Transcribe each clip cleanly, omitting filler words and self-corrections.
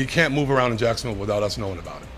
he can't move around in Jacksonville without us knowing about it.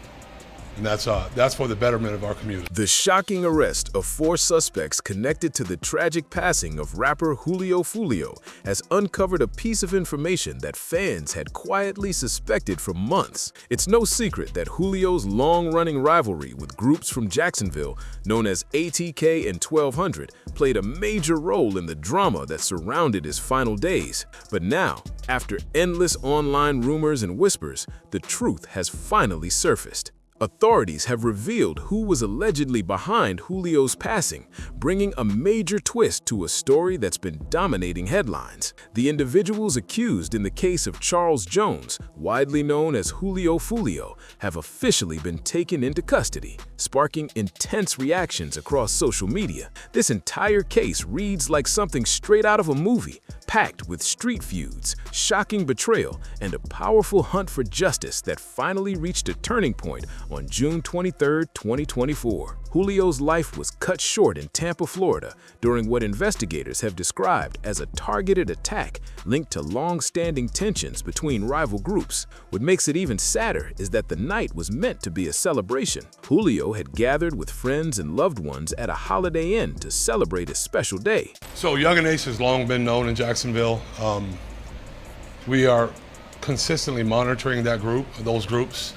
And that's for the betterment of our community. The shocking arrest of 4 suspects connected to the tragic passing of rapper Foolio has uncovered a piece of information that fans had quietly suspected for months. It's no secret that Julio's long-running rivalry with groups from Jacksonville, known as ATK and 1200, played a major role in the drama that surrounded his final days. But now, after endless online rumors and whispers, the truth has finally surfaced. Authorities have revealed who was allegedly behind Julio's passing, bringing a major twist to a story that's been dominating headlines. The individuals accused in the case of Charles Jones, widely known as Foolio, have officially been taken into custody, sparking intense reactions across social media. This entire case reads like something straight out of a movie, packed with street feuds, shocking betrayal, and a powerful hunt for justice that finally reached a turning point on June 23, 2024. Julio's life was cut short in Tampa, Florida, during what investigators have described as a targeted attack linked to long-standing tensions between rival groups. What makes it even sadder is that the night was meant to be a celebration. Julio had gathered with friends and loved ones at a Holiday Inn to celebrate a special day. So Young and Ace has long been known in Jacksonville. We are consistently monitoring those groups.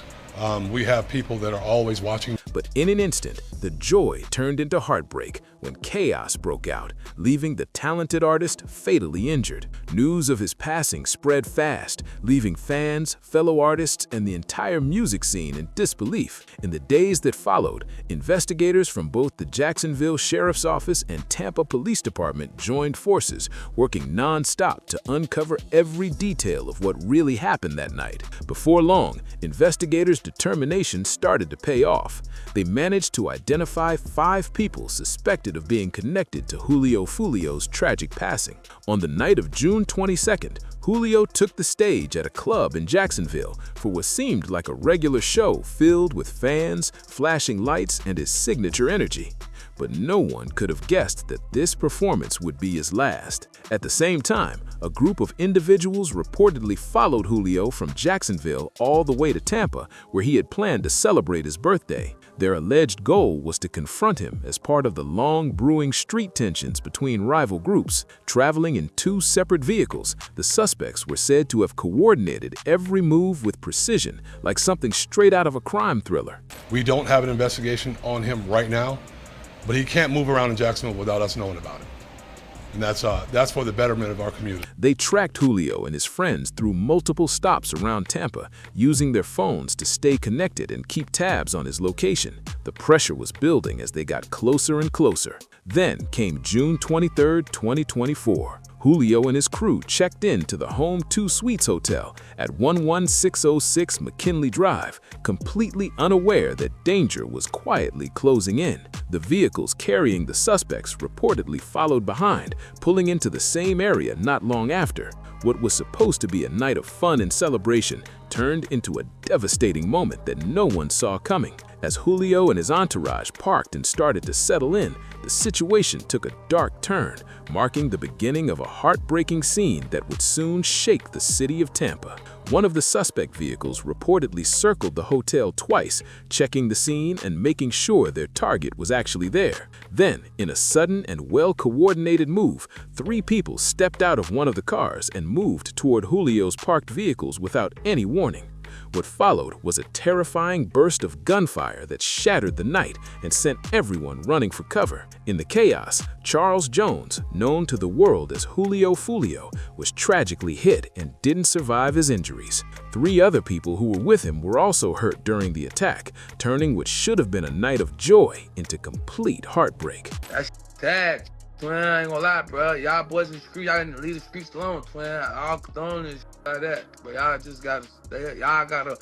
We have people that are always watching. But in an instant, the joy turned into heartbreak when chaos broke out, leaving the talented artist fatally injured. News of his passing spread fast, leaving fans, fellow artists, and the entire music scene in disbelief. In the days that followed, investigators from both the Jacksonville Sheriff's Office and Tampa Police Department joined forces, working non-stop to uncover every detail of what really happened that night. Before long, investigators' determination started to pay off. They managed to identify 5 people suspected of being connected to Foolio's tragic passing. On the night of June 22nd, Julio took the stage at a club in Jacksonville for what seemed like a regular show filled with fans, flashing lights, and his signature energy. But no one could have guessed that this performance would be his last. At the same time, a group of individuals reportedly followed Julio from Jacksonville all the way to Tampa, where he had planned to celebrate his birthday. Their alleged goal was to confront him as part of the long-brewing street tensions between rival groups. Traveling in 2 separate vehicles, the suspects were said to have coordinated every move with precision, like something straight out of a crime thriller. We don't have an investigation on him right now, but he can't move around in Jacksonville without us knowing about it. And that's for the betterment of our community. They tracked Julio and his friends through multiple stops around Tampa, using their phones to stay connected and keep tabs on his location. The pressure was building as they got closer and closer. Then came June 23, 2024. Julio and his crew checked in to the Home 2 Suites Hotel at 11606 McKinley Drive, completely unaware that danger was quietly closing in. The vehicles carrying the suspects reportedly followed behind, pulling into the same area not long after. What was supposed to be a night of fun and celebration turned into a devastating moment that no one saw coming. As Julio and his entourage parked and started to settle in, the situation took a dark turn, marking the beginning of a heartbreaking scene that would soon shake the city of Tampa. One of the suspect vehicles reportedly circled the hotel twice, checking the scene and making sure their target was actually there. Then, in a sudden and well-coordinated move, 3 people stepped out of one of the cars and moved toward Julio's parked vehicles without any warning. What followed was a terrifying burst of gunfire that shattered the night and sent everyone running for cover. In the chaos, Charles Jones, known to the world as Foolio, was tragically hit and didn't survive his injuries. 3 other people who were with him were also hurt during the attack, turning what should have been a night of joy into complete heartbreak. That's sad. Twin, I ain't gonna lie, bro. Y'all boys in the street, y'all didn't leave the streets alone, twin. All condone and like that. But y'all just gotta stay, y'all gotta,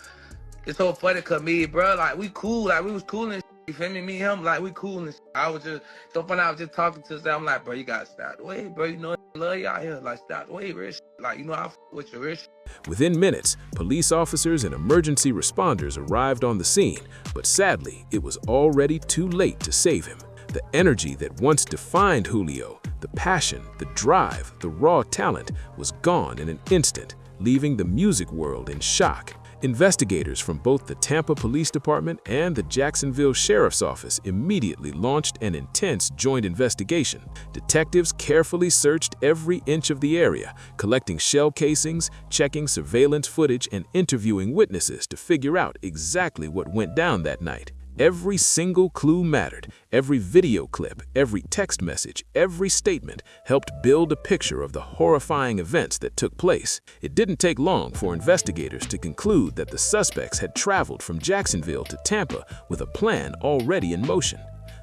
it's so funny cause me, bro, like we cool, like we was cool and you feel me? Me and him, like we cool and I was just, so funny, I was just talking to him, I'm like, bro, you gotta stop the way, bro, you know, I love y'all here, like stop the way, rich. Like, you know, I f with your rich. Within minutes, police officers and emergency responders arrived on the scene, but sadly, it was already too late to save him. The energy that once defined Julio, the passion, the drive, the raw talent, was gone in an instant, leaving the music world in shock. Investigators from both the Tampa Police Department and the Jacksonville Sheriff's Office immediately launched an intense joint investigation. Detectives carefully searched every inch of the area, collecting shell casings, checking surveillance footage, and interviewing witnesses to figure out exactly what went down that night. Every single clue mattered. Every video clip, every text message, every statement helped build a picture of the horrifying events that took place. It didn't take long for investigators to conclude that the suspects had traveled from Jacksonville to Tampa with a plan already in motion.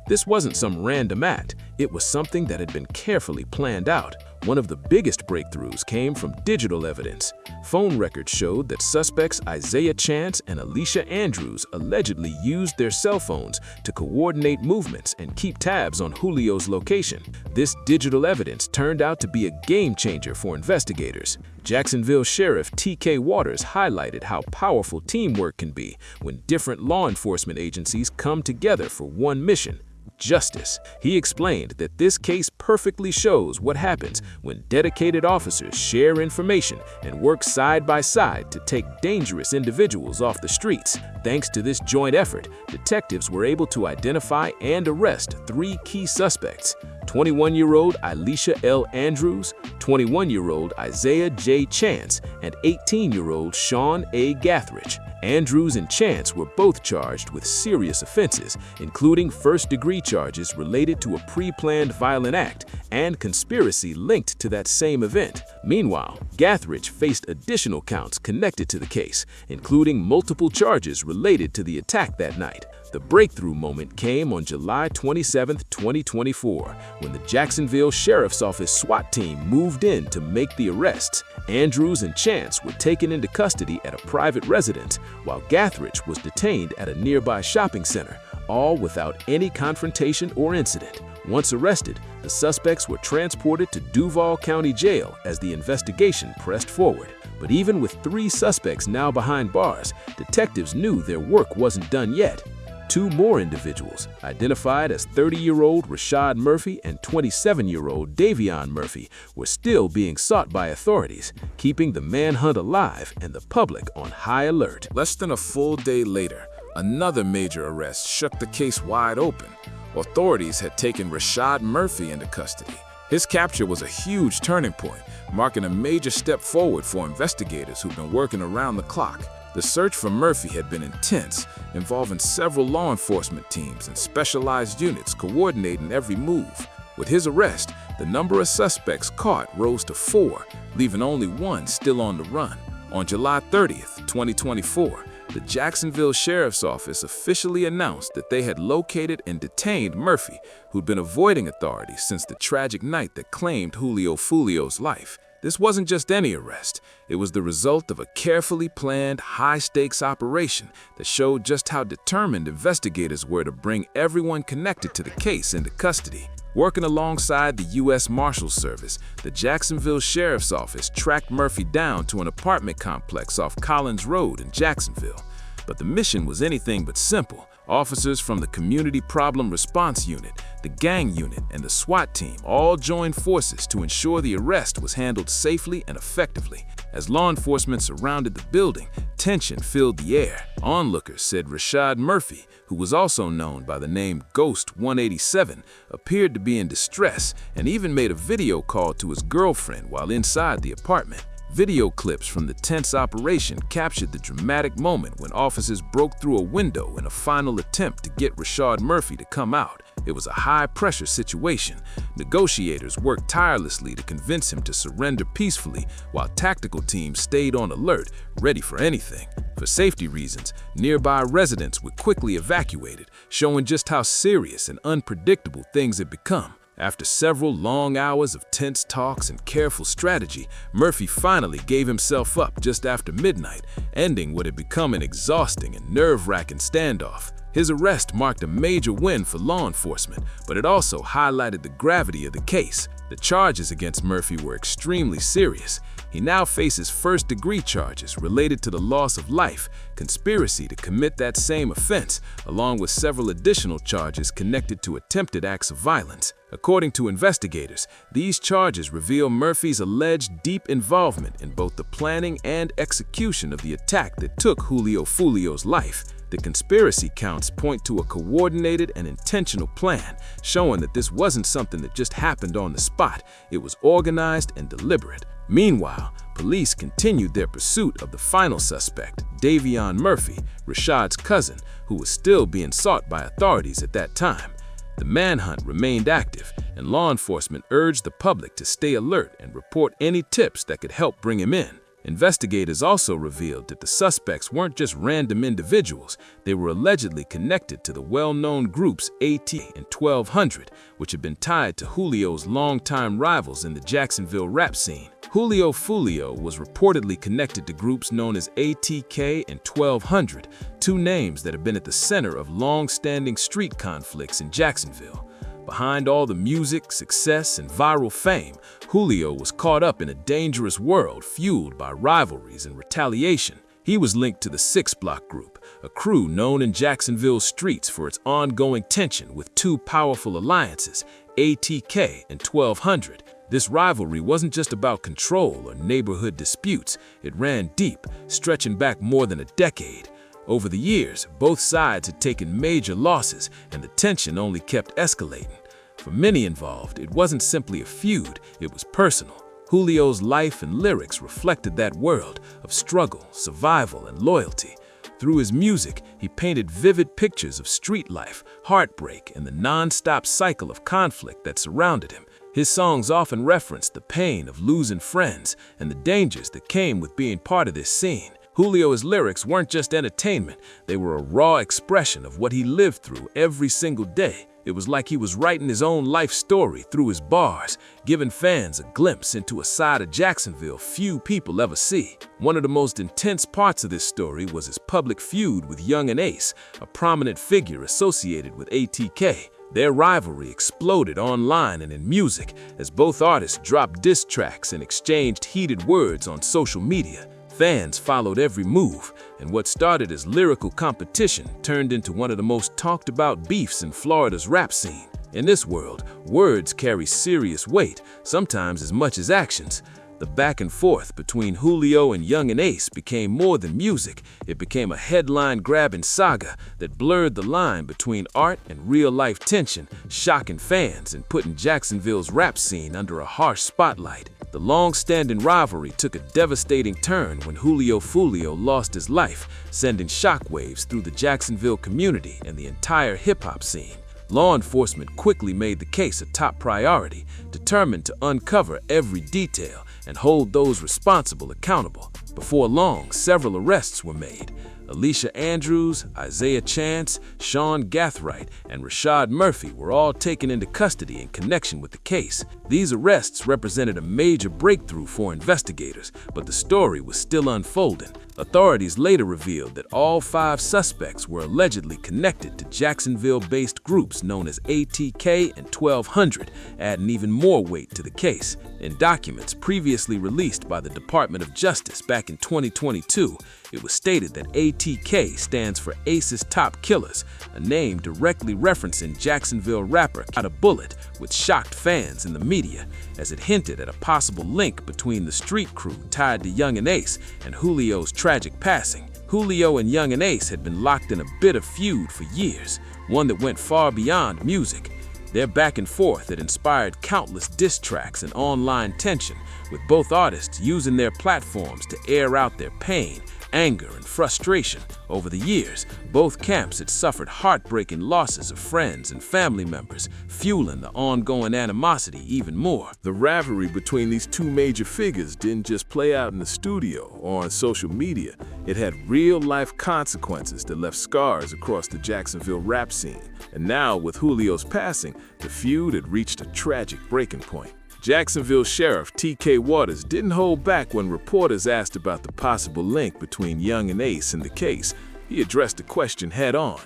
This wasn't some random act. It was something that had been carefully planned out. One of the biggest breakthroughs came from digital evidence. Phone records showed that suspects Isaiah Chance and Alicia Andrews allegedly used their cell phones to coordinate movements and keep tabs on Foolio's location. This digital evidence turned out to be a game changer for investigators. Jacksonville Sheriff T.K. Waters highlighted how powerful teamwork can be when different law enforcement agencies come together for one mission: justice. He explained that this case perfectly shows what happens when dedicated officers share information and work side by side to take dangerous individuals off the streets. Thanks to this joint effort, detectives were able to identify and arrest 3 key suspects: 21-year-old Alicia L. Andrews, 21-year-old Isaiah J. Chance, and 18-year-old Sean A. Gathridge. Andrews and Chance were both charged with serious offenses, including first-degree charges related to a pre-planned violent act and conspiracy linked to that same event. Meanwhile, Gathridge faced additional counts connected to the case, including multiple charges related to the attack that night. The breakthrough moment came on July 27, 2024, when the Jacksonville Sheriff's Office SWAT team moved in to make the arrests. Andrews and Chance were taken into custody at a private residence, while Gathridge was detained at a nearby shopping center, all without any confrontation or incident. Once arrested, the suspects were transported to Duval County Jail as the investigation pressed forward. But even with 3 suspects now behind bars, detectives knew their work wasn't done yet. 2 more individuals, identified as 30-year-old Rashad Murphy and 27-year-old Davion Murphy, were still being sought by authorities, keeping the manhunt alive and the public on high alert. Less than a full day later, another major arrest shook the case wide open. Authorities had taken Rashad Murphy into custody. His capture was a huge turning point, marking a major step forward for investigators who've been working around the clock. The search for Murphy had been intense, involving several law enforcement teams and specialized units coordinating every move. With his arrest, the number of suspects caught rose to 4, leaving only 1 still on the run. On July 30th, 2024, the Jacksonville Sheriff's Office officially announced that they had located and detained Murphy, who'd been avoiding authorities since the tragic night that claimed Foolio's life. This wasn't just any arrest. It was the result of a carefully planned, high-stakes operation that showed just how determined investigators were to bring everyone connected to the case into custody. Working alongside the U.S. Marshals Service, the Jacksonville Sheriff's Office tracked Murphy down to an apartment complex off Collins Road in Jacksonville. But the mission was anything but simple. Officers from the Community Problem Response Unit, the Gang Unit, and the SWAT team all joined forces to ensure the arrest was handled safely and effectively. As law enforcement surrounded the building, tension filled the air. Onlookers said Rashad Murphy, who was also known by the name Ghost 187, appeared to be in distress and even made a video call to his girlfriend while inside the apartment. Video clips from the tense operation captured the dramatic moment when officers broke through a window in a final attempt to get Rashad Murphy to come out. It was a high-pressure situation. Negotiators worked tirelessly to convince him to surrender peacefully, while tactical teams stayed on alert, ready for anything. For safety reasons, nearby residents were quickly evacuated, showing just how serious and unpredictable things had become. After several long hours of tense talks and careful strategy, Murphy finally gave himself up just after midnight, ending what had become an exhausting and nerve-wracking standoff. His arrest marked a major win for law enforcement, but it also highlighted the gravity of the case. The charges against Murphy were extremely serious. He now faces first-degree charges related to the loss of life, conspiracy to commit that same offense, along with several additional charges connected to attempted acts of violence. According to investigators, these charges reveal Murphy's alleged deep involvement in both the planning and execution of the attack that took Julio Foolio's life. The conspiracy counts point to a coordinated and intentional plan, showing that this wasn't something that just happened on the spot. It was organized and deliberate. Meanwhile, police continued their pursuit of the final suspect, Davion Murphy, Rashad's cousin, who was still being sought by authorities at that time. The manhunt remained active, and law enforcement urged the public to stay alert and report any tips that could help bring him in. Investigators also revealed that the suspects weren't just random individuals, they were allegedly connected to the well-known groups AT and 1200, which had been tied to Julio's longtime rivals in the Jacksonville rap scene. Julio Foolio was reportedly connected to groups known as ATK and 1200, two names that have been at the center of long-standing street conflicts in Jacksonville. Behind all the music, success, and viral fame, Julio was caught up in a dangerous world fueled by rivalries and retaliation. He was linked to the 6 Block Group, a crew known in Jacksonville's streets for its ongoing tension with two powerful alliances, ATK and 1200. This rivalry wasn't just about control or neighborhood disputes, it ran deep, stretching back more than a decade. Over the years, both sides had taken major losses, and the tension only kept escalating. For many involved, it wasn't simply a feud, it was personal. Julio's life and lyrics reflected that world of struggle, survival, and loyalty. Through his music, he painted vivid pictures of street life, heartbreak, and the non-stop cycle of conflict that surrounded him. His songs often referenced the pain of losing friends and the dangers that came with being part of this scene. Julio's lyrics weren't just entertainment, they were a raw expression of what he lived through every single day. It was like he was writing his own life story through his bars, giving fans a glimpse into a side of Jacksonville few people ever see. One of the most intense parts of this story was his public feud with Young and Ace, a prominent figure associated with ATK. Their rivalry exploded online and in music as both artists dropped diss tracks and exchanged heated words on social media. Fans followed every move, and what started as lyrical competition turned into one of the most talked about beefs in Florida's rap scene. In this world, words carry serious weight, sometimes as much as actions. The back and forth between Julio and Young and Ace became more than music. It became a headline-grabbing saga that blurred the line between art and real-life tension, shocking fans and putting Jacksonville's rap scene under a harsh spotlight. The long-standing rivalry took a devastating turn when Julio Foolio lost his life, sending shockwaves through the Jacksonville community and the entire hip-hop scene. Law enforcement quickly made the case a top priority, determined to uncover every detail and hold those responsible accountable. Before long, several arrests were made. Alicia Andrews, Isaiah Chance, Sean Gathright, and Rashad Murphy were all taken into custody in connection with the case. These arrests represented a major breakthrough for investigators, but the story was still unfolding. Authorities later revealed that all 5 suspects were allegedly connected to Jacksonville-based groups known as ATK and 1200, adding even more weight to the case. In documents previously released by the Department of Justice back in 2022, it was stated that ATK stands for Ace's Top Killers, a name directly referencing Jacksonville rapper Got a Bullet, which shocked fans in the media, as it hinted at a possible link between the street crew tied to Young and Ace and Julio's tragic passing. Julio and Young and Ace had been locked in a bitter feud for years, one that went far beyond music. Their back and forth had inspired countless diss tracks and online tension, with both artists using their platforms to air out their pain, anger, and frustration. Over the years, both camps had suffered heartbreaking losses of friends and family members, fueling the ongoing animosity even more. The rivalry between these two major figures didn't just play out in the studio or on social media. It had real-life consequences that left scars across the Jacksonville rap scene. And now, with Julio's passing, the feud had reached a tragic breaking point. Jacksonville Sheriff T.K. Waters didn't hold back when reporters asked about the possible link between Young and Ace in the case. He addressed the question head-on.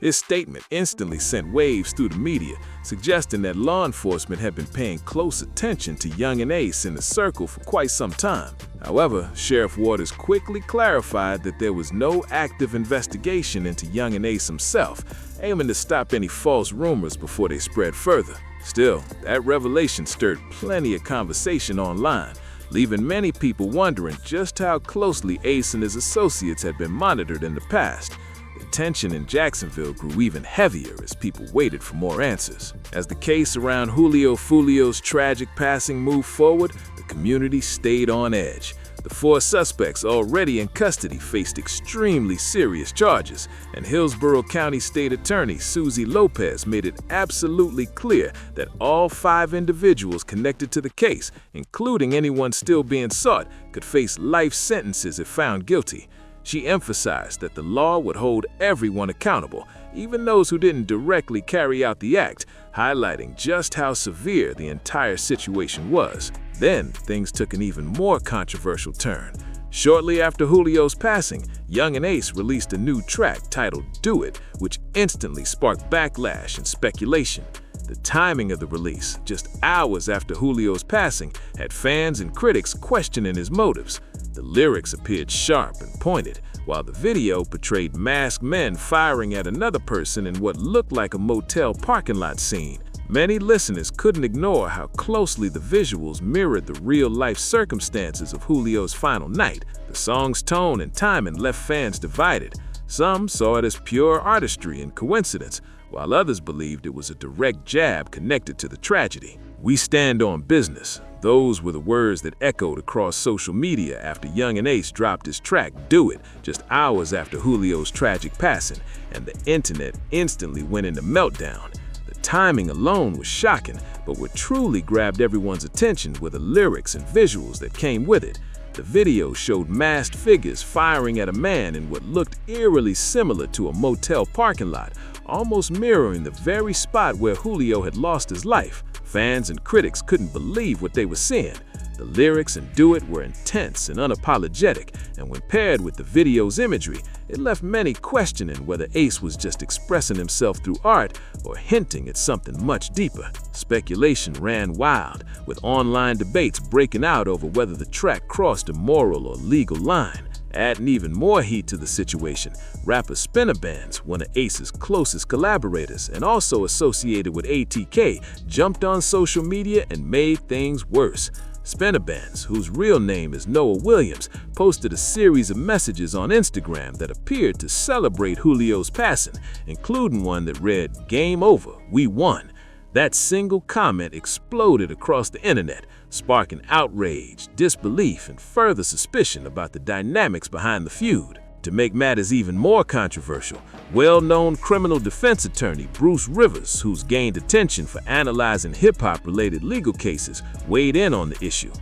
His statement instantly sent waves through the media, suggesting that law enforcement had been paying close attention to Young and Ace in the circle for quite some time. However, Sheriff Waters quickly clarified that there was no active investigation into Young and Ace himself, aiming to stop any false rumors before they spread further. Still, that revelation stirred plenty of conversation online, leaving many people wondering just how closely Ace and his associates had been monitored in the past. The tension in Jacksonville grew even heavier as people waited for more answers. As the case around Julio Foolio's tragic passing moved forward, the community stayed on edge. The 4 suspects already in custody faced extremely serious charges, and Hillsborough County State Attorney Susie Lopez made it absolutely clear that all 5 individuals connected to the case, including anyone still being sought, could face life sentences if found guilty. She emphasized that the law would hold everyone accountable, even those who didn't directly carry out the act, highlighting just how severe the entire situation was. Then, things took an even more controversial turn. Shortly after Julio's passing, Young and Ace released a new track titled "Do It," which instantly sparked backlash and speculation. The timing of the release, just hours after Julio's passing, had fans and critics questioning his motives. The lyrics appeared sharp and pointed, while the video portrayed masked men firing at another person in what looked like a motel parking lot scene. Many listeners couldn't ignore how closely the visuals mirrored the real-life circumstances of Julio's final night. The song's tone and timing left fans divided. Some saw it as pure artistry and coincidence, while others believed it was a direct jab connected to the tragedy. "We stand on business." Those were the words that echoed across social media after Young and Ace dropped his track "Do It" just hours after Julio's tragic passing, and the internet instantly went into meltdown. The timing alone was shocking, but what truly grabbed everyone's attention were the lyrics and visuals that came with it. The video showed masked figures firing at a man in what looked eerily similar to a motel parking lot, almost mirroring the very spot where Julio had lost his life. Fans and critics couldn't believe what they were seeing. The lyrics in "Do It" were intense and unapologetic, and when paired with the video's imagery, it left many questioning whether Ace was just expressing himself through art or hinting at something much deeper. Speculation ran wild, with online debates breaking out over whether the track crossed a moral or legal line. Adding even more heat to the situation, rapper Spinner Bands, one of Ace's closest collaborators and also associated with ATK, jumped on social media and made things worse. Spinner Bands, whose real name is Noah Williams, posted a series of messages on Instagram that appeared to celebrate Julio's passing, including one that read, "Game over, we won." That single comment exploded across the internet, sparking outrage, disbelief, and further suspicion about the dynamics behind the feud. To make matters even more controversial, well-known criminal defense attorney Bruce Rivers, who's gained attention for analyzing hip-hop-related legal cases, weighed in on the issue.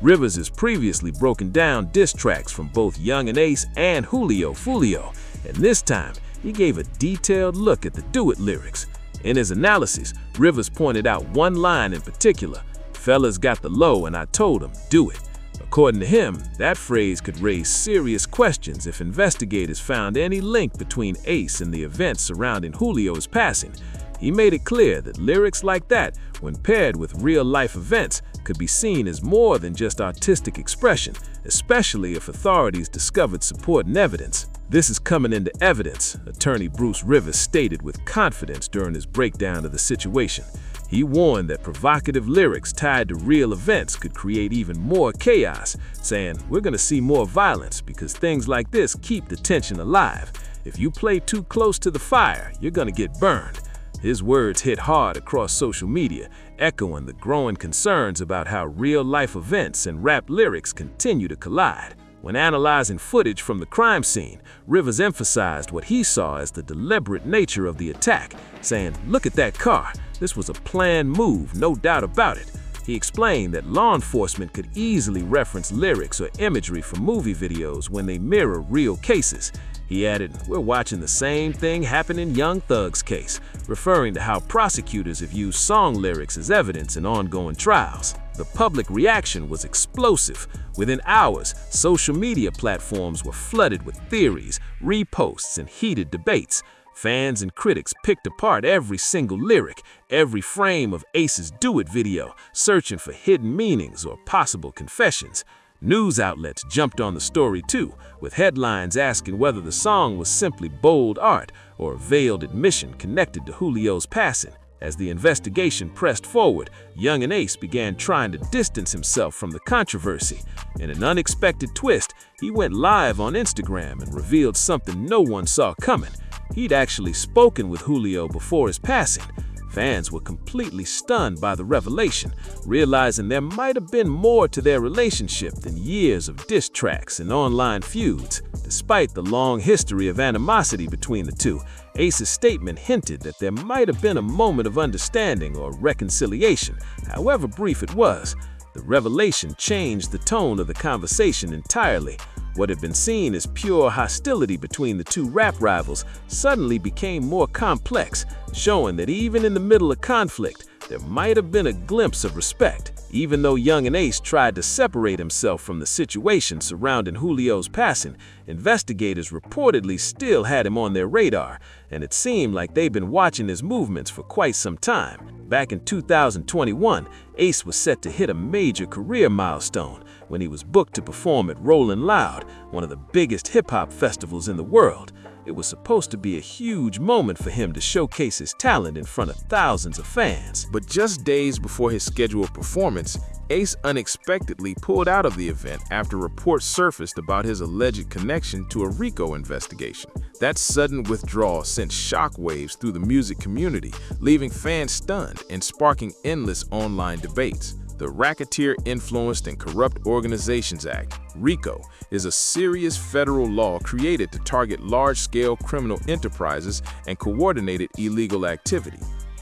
Rivers has previously broken down diss tracks from both Young and Ace and Julio Foolio, and this time he gave a detailed look at the "Do It" lyrics. In his analysis, Rivers pointed out one line in particular: "Fellas got the low and I told them, do it." According to him, that phrase could raise serious questions if investigators found any link between Ace and the events surrounding Julio's passing. He made it clear that lyrics like that, when paired with real-life events, could be seen as more than just artistic expression, especially if authorities discovered supporting evidence. "This is coming into evidence," attorney Bruce Rivers stated with confidence during his breakdown of the situation. He warned that provocative lyrics tied to real events could create even more chaos, saying, "We're going to see more violence because things like this keep the tension alive. If you play too close to the fire, you're going to get burned." His words hit hard across social media, echoing the growing concerns about how real-life events and rap lyrics continue to collide. When analyzing footage from the crime scene, Rivers emphasized what he saw as the deliberate nature of the attack, saying, "Look at that car. This was a planned move, no doubt about it." He explained that law enforcement could easily reference lyrics or imagery from movie videos when they mirror real cases. He added, "We're watching the same thing happen in Young Thug's case," referring to how prosecutors have used song lyrics as evidence in ongoing trials. The public reaction was explosive. Within hours, social media platforms were flooded with theories, reposts, and heated debates. Fans and critics picked apart every single lyric, every frame of Ace's Do It video, searching for hidden meanings or possible confessions. News outlets jumped on the story too, with headlines asking whether the song was simply bold art or a veiled admission connected to Foolio's passing. As the investigation pressed forward, Young and Ace began trying to distance himself from the controversy. In an unexpected twist, he went live on Instagram and revealed something no one saw coming. He'd actually spoken with Foolio before his passing. Fans were completely stunned by the revelation, realizing there might have been more to their relationship than years of diss tracks and online feuds. Despite the long history of animosity between the two, Ace's statement hinted that there might have been a moment of understanding or reconciliation, however brief it was. The revelation changed the tone of the conversation entirely. What had been seen as pure hostility between the two rap rivals suddenly became more complex, showing that even in the middle of conflict, there might have been a glimpse of respect. Even though Young and Ace tried to separate himself from the situation surrounding Foolio's passing, investigators reportedly still had him on their radar, and it seemed like they'd been watching his movements for quite some time. Back in 2021, Ace was set to hit a major career milestone when he was booked to perform at Rollin' Loud, one of the biggest hip-hop festivals in the world. It was supposed to be a huge moment for him to showcase his talent in front of thousands of fans. But just days before his scheduled performance, Ace unexpectedly pulled out of the event after reports surfaced about his alleged connection to a RICO investigation. That sudden withdrawal sent shockwaves through the music community, leaving fans stunned and sparking endless online debates. The Racketeer-Influenced and Corrupt Organizations Act, RICO, is a serious federal law created to target large-scale criminal enterprises and coordinated illegal activity.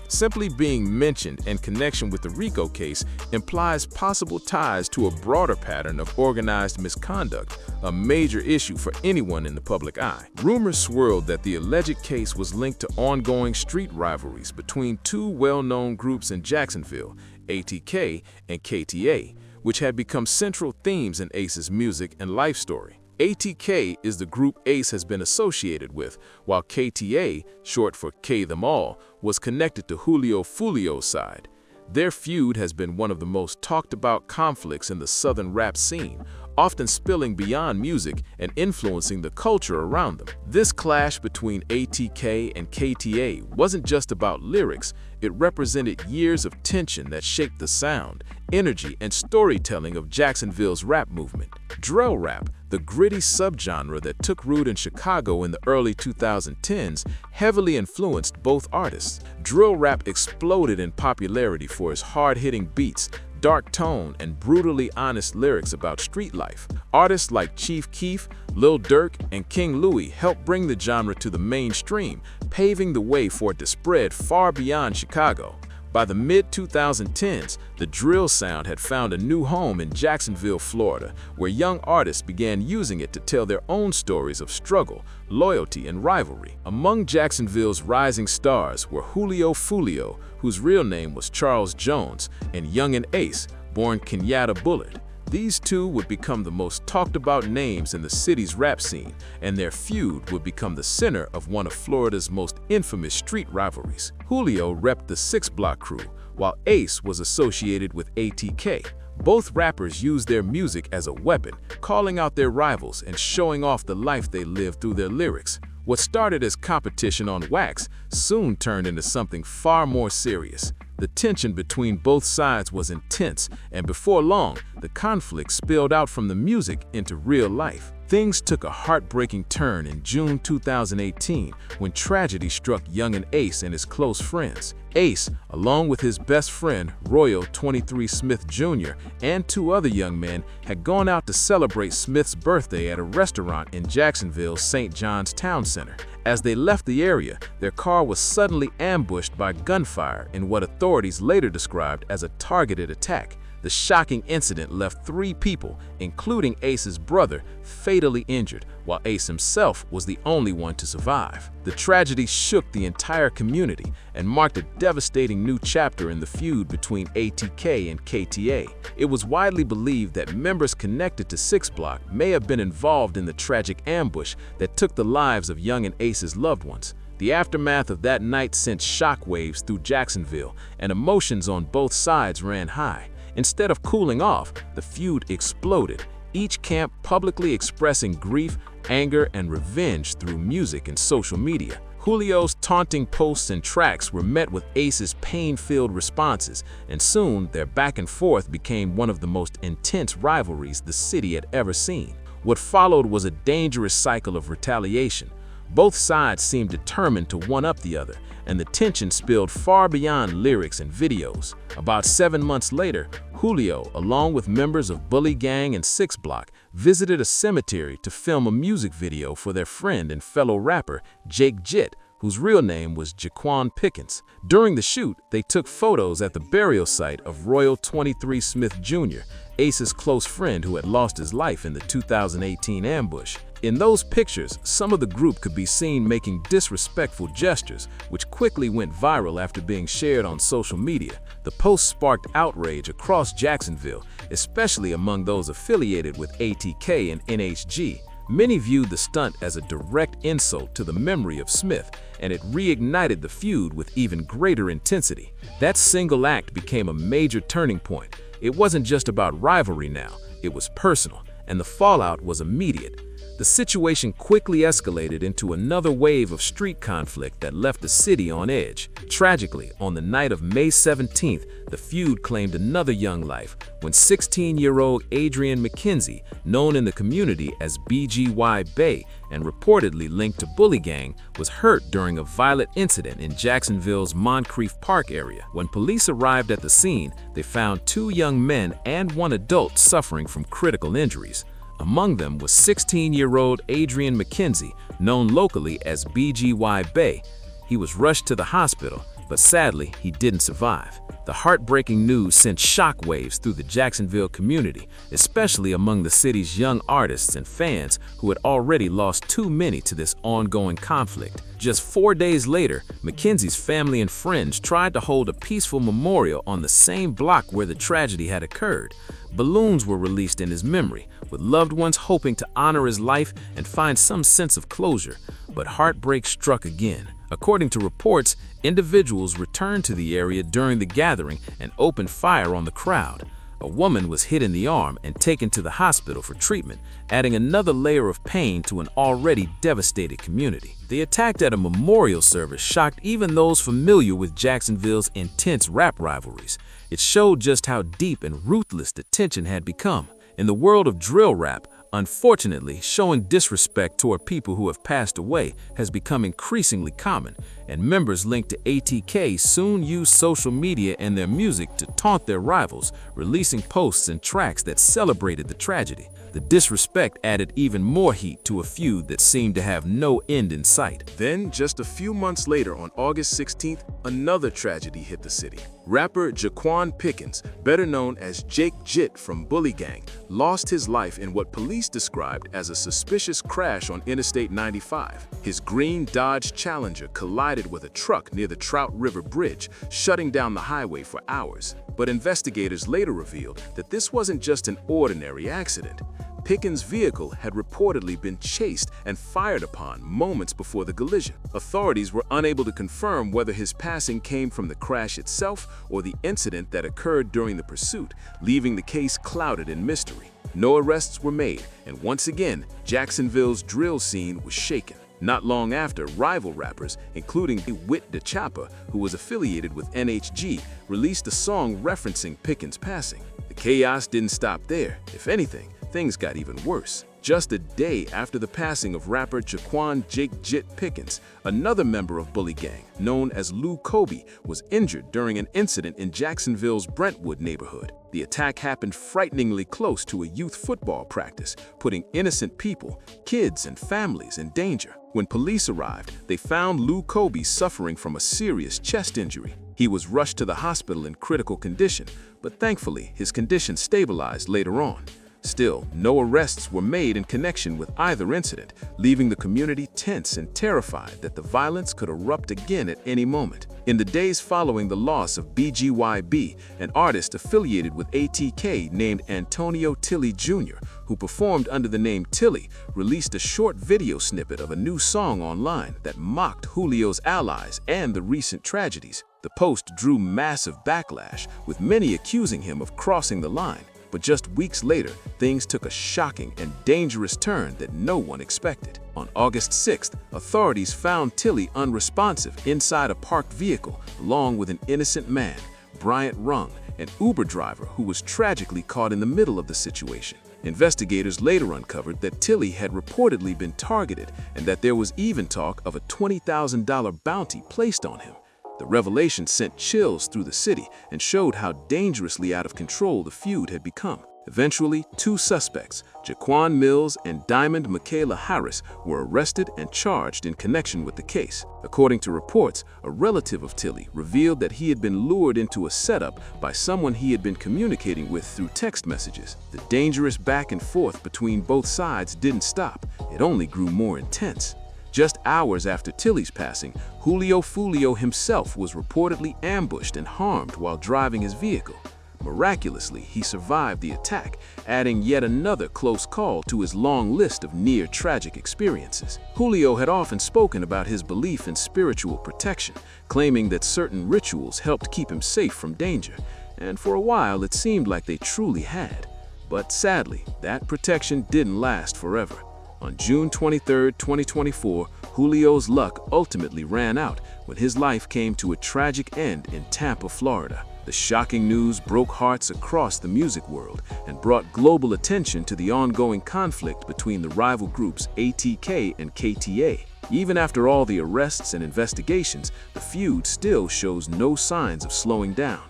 Simply being mentioned in connection with the RICO case implies possible ties to a broader pattern of organized misconduct, a major issue for anyone in the public eye. Rumors swirled that the alleged case was linked to ongoing street rivalries between two well-known groups in Jacksonville, ATK and KTA, which had become central themes in Ace's music and life story. ATK is the group Ace has been associated with, while KTA, short for K Them All, was connected to Foolio's side. Their feud has been one of the most talked about conflicts in the southern rap scene, often spilling beyond music and influencing the culture around them. This clash between ATK and KTA wasn't just about lyrics, it represented years of tension that shaped the sound, energy, and storytelling of Jacksonville's rap movement. Drill rap, the gritty subgenre that took root in Chicago in the early 2010s, heavily influenced both artists. Drill rap exploded in popularity for its hard-hitting beats, dark tone, and brutally honest lyrics about street life. Artists like Chief Keef, Lil Durk, and King Louie helped bring the genre to the mainstream, paving the way for it to spread far beyond Chicago. By the mid-2010s, the drill sound had found a new home in Jacksonville, Florida, where young artists began using it to tell their own stories of struggle, loyalty, and rivalry. Among Jacksonville's rising stars were Foolio, whose real name was Charles Jones, and Young and Ace, born Kenyatta Bullard. These two would become the most talked about names in the city's rap scene, and their feud would become the center of one of Florida's most infamous street rivalries. Foolio repped the 6 Block crew, while Ace was associated with ATK. Both rappers used their music as a weapon, calling out their rivals and showing off the life they lived through their lyrics. What started as competition on wax soon turned into something far more serious. The tension between both sides was intense, and before long, the conflict spilled out from the music into real life. Things took a heartbreaking turn in June 2018 when tragedy struck Young and Ace and his close friends. Ace, along with his best friend, Royal 23 Smith Jr., and 2 other young men, had gone out to celebrate Smith's birthday at a restaurant in Jacksonville's St. John's Town Center. As they left the area, their car was suddenly ambushed by gunfire in what authorities later described as a targeted attack. The shocking incident left 3 people, including Ace's brother, fatally injured, while Ace himself was the only one to survive. The tragedy shook the entire community and marked a devastating new chapter in the feud between ATK and KTA. It was widely believed that members connected to 6 Block may have been involved in the tragic ambush that took the lives of Young and Ace's loved ones. The aftermath of that night sent shockwaves through Jacksonville, and emotions on both sides ran high. Instead of cooling off, the feud exploded, each camp publicly expressing grief, anger, and revenge through music and social media. Foolio's taunting posts and tracks were met with Ace's pain-filled responses, and soon their back and forth became one of the most intense rivalries the city had ever seen. What followed was a dangerous cycle of retaliation. Both sides seemed determined to one-up the other, and the tension spilled far beyond lyrics and videos. About 7 months later, Foolio, along with members of Bully Gang and 6 Block, visited a cemetery to film a music video for their friend and fellow rapper, Jake Jitt, whose real name was Jaquan Pickens. During the shoot, they took photos at the burial site of Royal 23 Smith Jr., Ace's close friend who had lost his life in the 2018 ambush. In those pictures, some of the group could be seen making disrespectful gestures, which quickly went viral after being shared on social media. The post sparked outrage across Jacksonville, especially among those affiliated with ATK and NHG. Many viewed the stunt as a direct insult to the memory of Smith, and it reignited the feud with even greater intensity. That single act became a major turning point. It wasn't just about rivalry now, it was personal, and the fallout was immediate. The situation quickly escalated into another wave of street conflict that left the city on edge. Tragically, on the night of May 17th, the feud claimed another young life when 16-year-old Adrian McKenzie, known in the community as BGY Bay and reportedly linked to Bully Gang, was hurt during a violent incident in Jacksonville's Moncrief Park area. When police arrived at the scene, they found 2 young men and 1 adult suffering from critical injuries. Among them was 16-year-old Adrian McKenzie, known locally as BGY Bay. He was rushed to the hospital, but sadly, he didn't survive. The heartbreaking news sent shockwaves through the Jacksonville community, especially among the city's young artists and fans who had already lost too many to this ongoing conflict. Just 4 days later, McKenzie's family and friends tried to hold a peaceful memorial on the same block where the tragedy had occurred. Balloons were released in his memory, with loved ones hoping to honor his life and find some sense of closure. But heartbreak struck again. According to reports, individuals returned to the area during the gathering and opened fire on the crowd. A woman was hit in the arm and taken to the hospital for treatment, adding another layer of pain to an already devastated community. The attack at a memorial service shocked even those familiar with Jacksonville's intense rap rivalries. It showed just how deep and ruthless the tension had become. In the world of drill rap, unfortunately, showing disrespect toward people who have passed away has become increasingly common, and members linked to ATK soon used social media and their music to taunt their rivals, releasing posts and tracks that celebrated the tragedy. The disrespect added even more heat to a feud that seemed to have no end in sight. Then, just a few months later, on August 16th, another tragedy hit the city. Rapper Jaquan Pickens, better known as Jake Jitt from Bully Gang, lost his life in what police described as a suspicious crash on Interstate 95. His green Dodge Challenger collided with a truck near the Trout River Bridge, shutting down the highway for hours. But investigators later revealed that this wasn't just an ordinary accident. Pickens' vehicle had reportedly been chased and fired upon moments before the collision. Authorities were unable to confirm whether his passing came from the crash itself or the incident that occurred during the pursuit, leaving the case clouded in mystery. No arrests were made, and once again, Jacksonville's drill scene was shaken. Not long after, rival rappers, including Wit Da Chapa, who was affiliated with NHG, released a song referencing Pickens' passing. The chaos didn't stop there. If anything, things got even worse. Just a day after the passing of rapper Jaquan Jake Jitt Pickens, another member of Bully Gang, known as Lou Kobe, was injured during an incident in Jacksonville's Brentwood neighborhood. The attack happened frighteningly close to a youth football practice, putting innocent people, kids and families in danger. When police arrived, they found Lou Kobe suffering from a serious chest injury. He was rushed to the hospital in critical condition, but thankfully his condition stabilized later on. Still, no arrests were made in connection with either incident, leaving the community tense and terrified that the violence could erupt again at any moment. In the days following the loss of BGYB, an artist affiliated with ATK named Antonio Tilly Jr., who performed under the name Tilly, released a short video snippet of a new song online that mocked Foolio's allies and the recent tragedies. The post drew massive backlash, with many accusing him of crossing the line. But just weeks later, things took a shocking and dangerous turn that no one expected. On August 6th, authorities found Tilly unresponsive inside a parked vehicle, along with an innocent man, Bryant Rung, an Uber driver who was tragically caught in the middle of the situation. Investigators later uncovered that Tilly had reportedly been targeted and that there was even talk of a $20,000 bounty placed on him. The revelation sent chills through the city and showed how dangerously out of control the feud had become. Eventually, two suspects, Jaquan Mills and Diamond Michaela Harris, were arrested and charged in connection with the case. According to reports, a relative of Tilly revealed that he had been lured into a setup by someone he had been communicating with through text messages. The dangerous back and forth between both sides didn't stop. It only grew more intense. Just hours after Tilly's passing, Foolio himself was reportedly ambushed and harmed while driving his vehicle. Miraculously, he survived the attack, adding yet another close call to his long list of near-tragic experiences. Foolio had often spoken about his belief in spiritual protection, claiming that certain rituals helped keep him safe from danger, and for a while it seemed like they truly had. But sadly, that protection didn't last forever. On June 23, 2024, Foolio's luck ultimately ran out when his life came to a tragic end in Tampa, Florida. The shocking news broke hearts across the music world and brought global attention to the ongoing conflict between the rival groups ATK and KTA. Even after all the arrests and investigations, the feud still shows no signs of slowing down.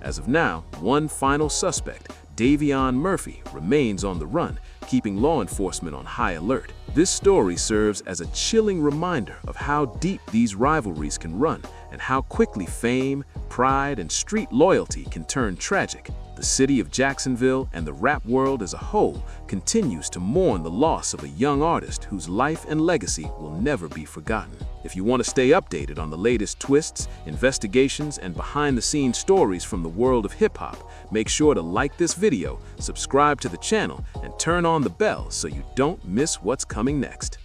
As of now, one final suspect, Davion Murphy, remains on the run, keeping law enforcement on high alert. This story serves as a chilling reminder of how deep these rivalries can run and how quickly fame, pride, and street loyalty can turn tragic. The city of Jacksonville and the rap world as a whole continues to mourn the loss of a young artist whose life and legacy will never be forgotten. If you want to stay updated on the latest twists, investigations, and behind-the-scenes stories from the world of hip-hop, make sure to like this video, subscribe to the channel, and turn on the bell so you don't miss what's coming next.